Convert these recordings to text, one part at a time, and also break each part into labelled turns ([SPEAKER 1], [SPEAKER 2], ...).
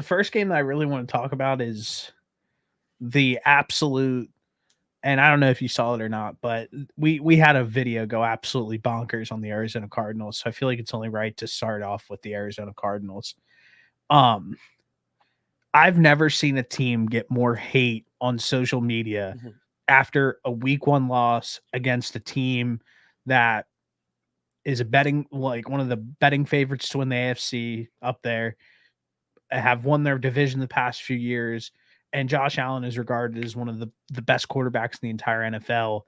[SPEAKER 1] first game that I really want to talk about is the absolute, and I don't know if you saw it or not, but we had a video go absolutely bonkers on the Arizona Cardinals. So I feel like it's only right to start off with the Arizona Cardinals. Um, I've never seen a team get more hate on social media
[SPEAKER 2] Mhm.
[SPEAKER 1] after a week one loss against a team that is a betting, like one of the betting favorites to win the AFC up there, have won their division the past few years, and Josh Allen is regarded as one of the best quarterbacks in the entire NFL.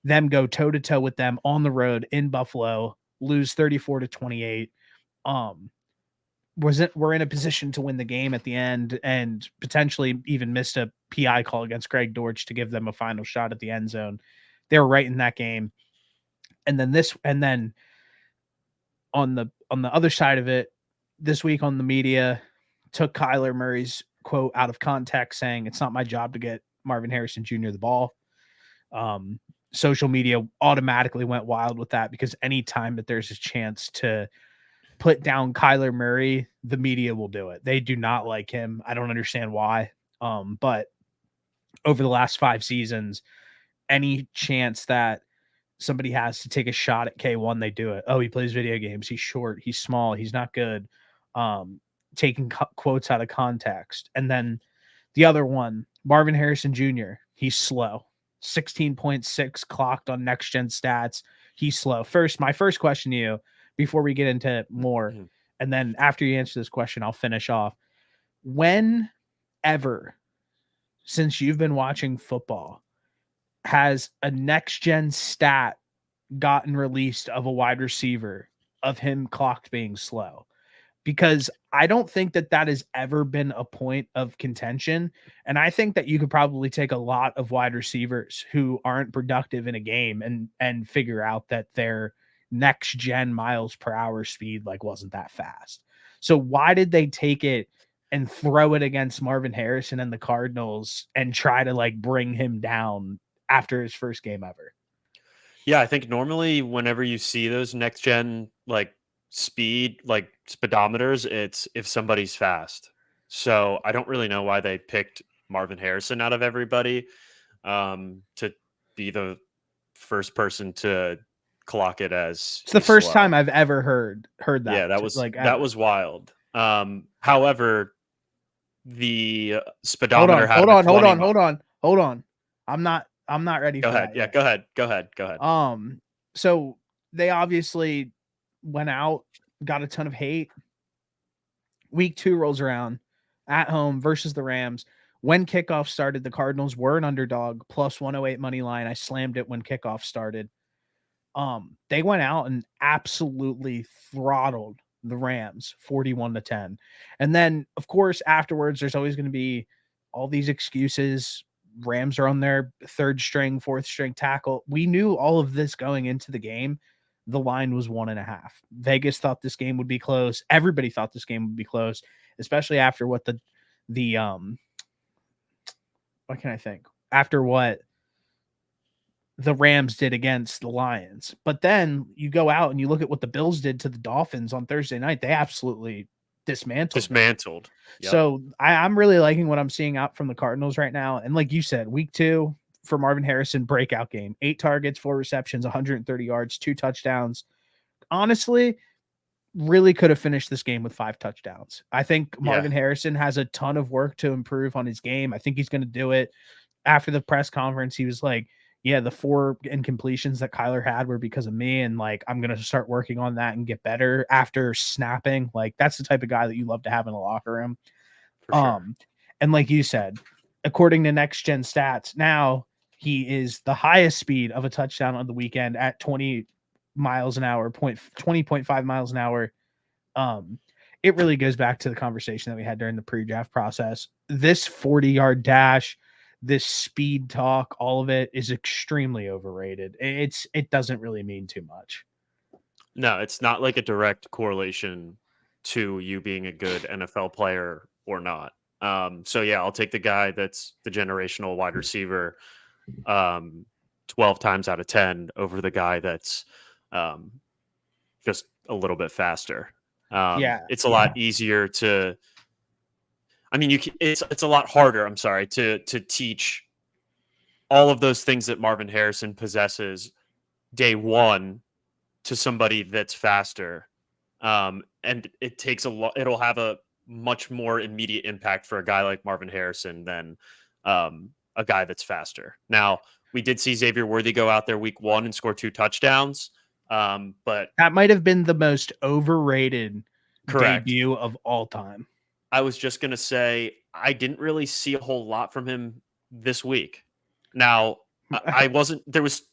[SPEAKER 1] Them go toe to toe with them on the road in Buffalo, lose 34-28. Um, we're in a position to win the game at the end and potentially even missed a PI call against Greg Dortch to give them a final shot at the end zone. They were right in that game. And then on the other side of it, this week on the media took Kyler Murray's quote out of context, saying it's not my job to get Marvin Harrison Jr. the ball. Um, Social media automatically went wild with that because anytime that there's a chance to put down Kyler Murray, the media will do it. They do not like him. I don't understand why. But over the last 5 seasons, any chance that somebody has to take a shot at K1, they do it. Oh, he plays video games. He's short. He's small. He's not good. Taking quotes out of context. And then the other one, Marvin Harrison Jr., he's slow. 16.6 clocked on next gen stats. He's slow. My first question to you before we get into more,
[SPEAKER 2] Mhm.
[SPEAKER 1] and then after you answer this question, I'll finish off. Whenever, since you've been watching football, has a next gen stat gotten released of a wide receiver of him clocked being slow? Because I don't think that that has ever been a point of contention. And I think that you could probably take a lot of wide receivers who aren't productive in a game and figure out that their next gen miles per hour speed like wasn't that fast. So why did they take it and throw it against Marvin Harrison and the Cardinals and try to like bring him down after his first game ever?
[SPEAKER 2] Yeah, I think normally whenever you see those next gen like speed like speedometers, it's if somebody's fast. So I don't really know why they picked Marvin Harrison out of everybody to be the first person to clock it as
[SPEAKER 1] It's the
[SPEAKER 2] he's
[SPEAKER 1] first time
[SPEAKER 2] slow.
[SPEAKER 1] I've ever heard
[SPEAKER 2] Yeah,
[SPEAKER 1] that like
[SPEAKER 2] that
[SPEAKER 1] ever.
[SPEAKER 2] was wild. However, the
[SPEAKER 1] Hold
[SPEAKER 2] speedometer
[SPEAKER 1] on,
[SPEAKER 2] had
[SPEAKER 1] hold
[SPEAKER 2] him at
[SPEAKER 1] on, hold
[SPEAKER 2] 20
[SPEAKER 1] on,
[SPEAKER 2] mi-
[SPEAKER 1] hold on, hold on. I'm not ready
[SPEAKER 2] Go
[SPEAKER 1] for
[SPEAKER 2] ahead.
[SPEAKER 1] that
[SPEAKER 2] Yeah,
[SPEAKER 1] yet.
[SPEAKER 2] go ahead. Go ahead. Go ahead.
[SPEAKER 1] Um, so they obviously went out, got a ton of hate. Week 2 rolls around at home versus the Rams. When kickoff started, the Cardinals were an underdog, plus 108 money line. I slammed it when kickoff started. They went out and absolutely throttled the Rams 41-10. And then, of course, afterwards, there's always going to be all these excuses. Rams are on their third string, fourth string tackle. We knew all of this going into the game. The line was 1.5. Vegas thought this game would be close. Everybody thought this game would be close, especially after what the what can I think? After what the Rams did against the Lions. But then you go out and you look at what the Bills did to the Dolphins on Thursday night. They absolutely dismantled them.
[SPEAKER 2] Dismantled. Yep.
[SPEAKER 1] So I'm really liking what I'm seeing out from the Cardinals right now. And like you said, week 2 for Marvin Harrison, breakout game. 8 targets, 4 receptions, 130 yards, 2 touchdowns. Honestly, really could have finished this game with 5 touchdowns. I think
[SPEAKER 2] Yeah.
[SPEAKER 1] Marvin Harrison has a ton of work to improve on his game. I think he's going to do it. After the press conference, he was like, yeah, the 4 incompletions that Kyler had were because of me. And like, I'm going to start working on that and get better after snapping. Like, that's the type of guy that you love to have in the locker room.
[SPEAKER 2] For sure.
[SPEAKER 1] Um, and like you said, according to next gen stats, now he is the highest speed of a touchdown on the weekend at 20 miles an hour, 20.5 miles an hour. Um, it really goes back to the conversation that we had during the pre-draft process. This 40-yard dash, this speed talk, all of it is extremely overrated. It doesn't really mean too much.
[SPEAKER 2] No, it's not like a direct correlation to you being a good NFL player or not. So yeah, I'll take the guy that's the generational wide receiver, um, 12 times out of 10 over the guy that's um, just a little bit faster.
[SPEAKER 1] Yeah.
[SPEAKER 2] It's a lot easier to. I mean, it's a lot harder. I'm sorry to teach all of those things that Marvin Harrison possesses day one to somebody that's faster. And it takes a lot. It'll have a much more immediate impact for a guy like Marvin Harrison than a guy that's faster. Now, we did see Xavier Worthy go out there week one and score 2 touchdowns. But
[SPEAKER 1] That might have been the most overrated
[SPEAKER 2] correct.
[SPEAKER 1] debut of all time.
[SPEAKER 2] I was just going to say, I didn't really see a whole lot from him this week. Now, I wasn't, there was,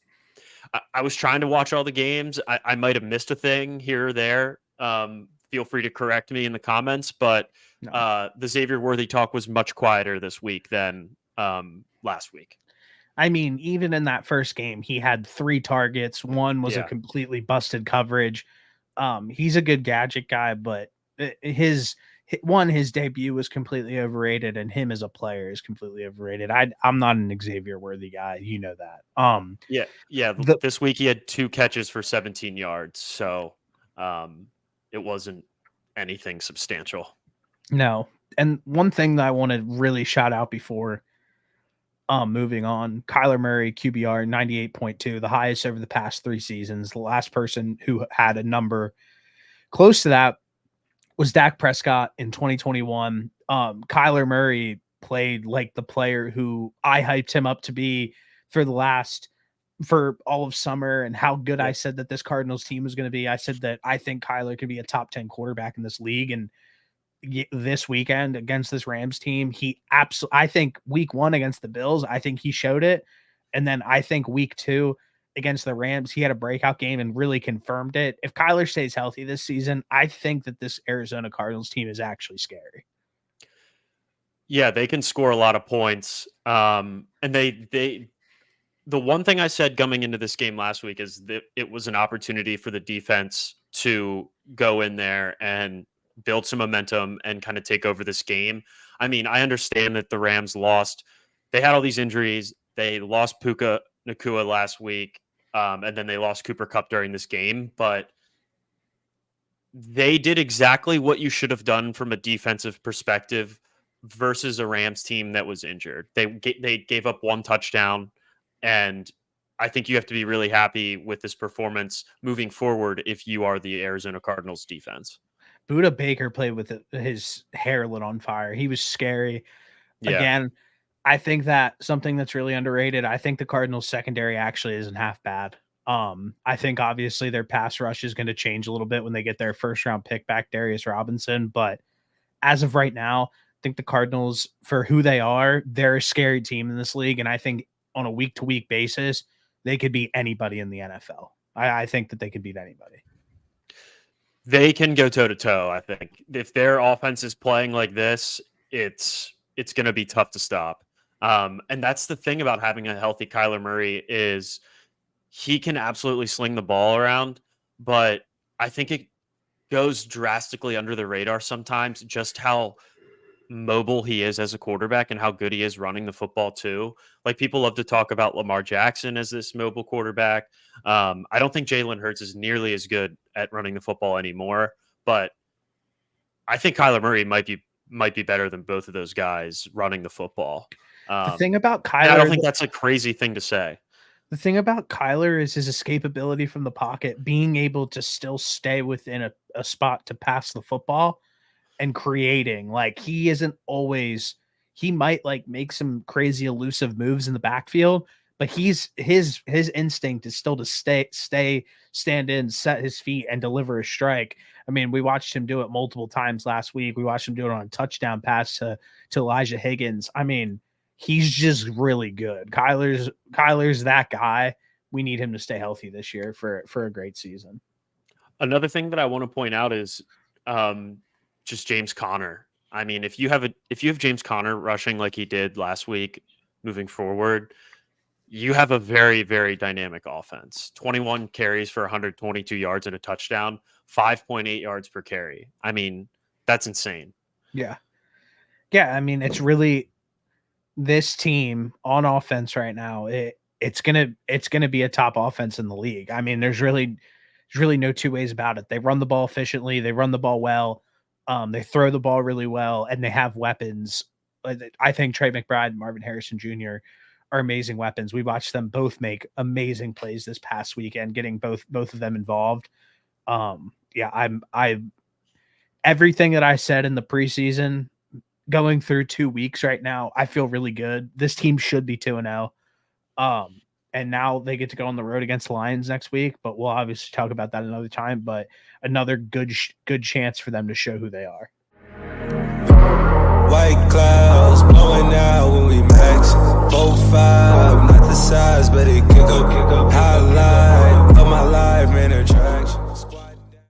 [SPEAKER 2] I was trying to watch all the games. I might have missed a thing here or there. Feel free to correct me in the comments, but
[SPEAKER 1] No.
[SPEAKER 2] the Xavier Worthy talk was much quieter this week than last week.
[SPEAKER 1] I mean, even in that first game, he had 3 targets. One was a
[SPEAKER 2] Yeah.
[SPEAKER 1] completely busted coverage. He's a good gadget guy, but his debut was completely overrated, and him as a player is completely overrated. I'm not an Xavier Worthy guy, you know that.
[SPEAKER 2] Yeah.
[SPEAKER 1] The
[SPEAKER 2] This week he had 2 catches for 17 yards, so it wasn't anything substantial.
[SPEAKER 1] No, and one thing that I want to really shout out before moving on, Kyler Murray, QBR 98.2, the highest over the past 3 seasons. The last person who had a number close to that was Dak Prescott in 2021. Kyler Murray played like the player who I hyped him up to be for all of summer, and how good I
[SPEAKER 2] Yep.
[SPEAKER 1] said that this Cardinals team was going to be. I said that I think Kyler could be a top 10 quarterback in this league. And this weekend against this Rams team, I think week 1 against the Bills, I think he showed it. And then I think week 2 against the Rams, he had a breakout game and really confirmed it. If Kyler stays healthy this season, I think that this Arizona Cardinals team is actually scary.
[SPEAKER 2] Yeah, they can score a lot of points. And the one thing I said coming into this game last week is that it was an opportunity for the defense to go in there and build some momentum and kind of take over this game. I mean, I understand that the Rams lost. They had all these injuries. They lost Puka Nakua last week, and then they lost Cooper Kupp during this game. But they did exactly what you should have done from a defensive perspective versus a Rams team that was injured. They gave up 1 touchdown, and I think you have to be really happy with this performance moving forward if you are the Arizona Cardinals defense.
[SPEAKER 1] Buda Baker played with his hair lit on fire. He was scary.
[SPEAKER 2] Yeah.
[SPEAKER 1] Again, I think that something that's really underrated, I think the Cardinals secondary actually isn't half bad. I think obviously their pass rush is going to change a little bit when they get their first round pick back, Darius Robinson. But as of right now, I think the Cardinals, for who they are, they're a scary team in this league. And I think on a week to week basis, they could beat anybody in the NFL. I think that they could beat anybody.
[SPEAKER 2] They can go toe to toe, I think. If their offense is playing like this, it's going to be tough to stop. And that's the thing about having a healthy Kyler Murray is he can absolutely sling the ball around, but I think it goes drastically under the radar sometimes just how mobile he is as a quarterback and how good he is running the football too. Like people love to talk about Lamar Jackson as this mobile quarterback. I don't think Jalen Hurts is nearly as good at running the football anymore, but I think Kyler Murray might be better than both of those guys running the football.
[SPEAKER 1] The thing about
[SPEAKER 2] And I don't
[SPEAKER 1] Kyler,
[SPEAKER 2] think that's a crazy thing to say.
[SPEAKER 1] the thing about Kyler is his escapability from the pocket, being able to still stay within a spot to pass the football and creating. Like he isn't always, he might like make some crazy elusive moves in the backfield, but his instinct is still to stand in, set his feet, and deliver a strike. I mean, we watched him do it multiple times last week. We watched him do it on a touchdown pass to Elijah Higgins. I mean, he's just really good. Kyler's that guy. We need him to stay healthy this year for a great season.
[SPEAKER 2] Another thing that I want to point out is just James Conner. I mean, if you have James Conner rushing like he did last week, moving forward, you have a very, very dynamic offense. 21 carries for 122 yards and a touchdown, 5.8 yards per carry. I mean, that's insane.
[SPEAKER 1] Yeah. Yeah. I mean, it's really this team on offense right now. It's gonna be a top offense in the league. I mean, there's really no two ways about it. They run the ball efficiently. They run the ball well. They throw the ball really well, and they have weapons. I think Trey McBride and Marvin Harrison Jr. are amazing weapons. We watched them both make amazing plays this past weekend, getting both of them involved. Yeah, I everything that I said in the preseason, going through 2 weeks right now, I feel really good. This team should be 2-0. And now they get to go on the road against the Lions next week, but we'll obviously talk about that another time. But another good chance for them to show who they are.
[SPEAKER 3] White clouds blowing out when we max 4-5, not the size, but it kick up. Highlight of my life, man,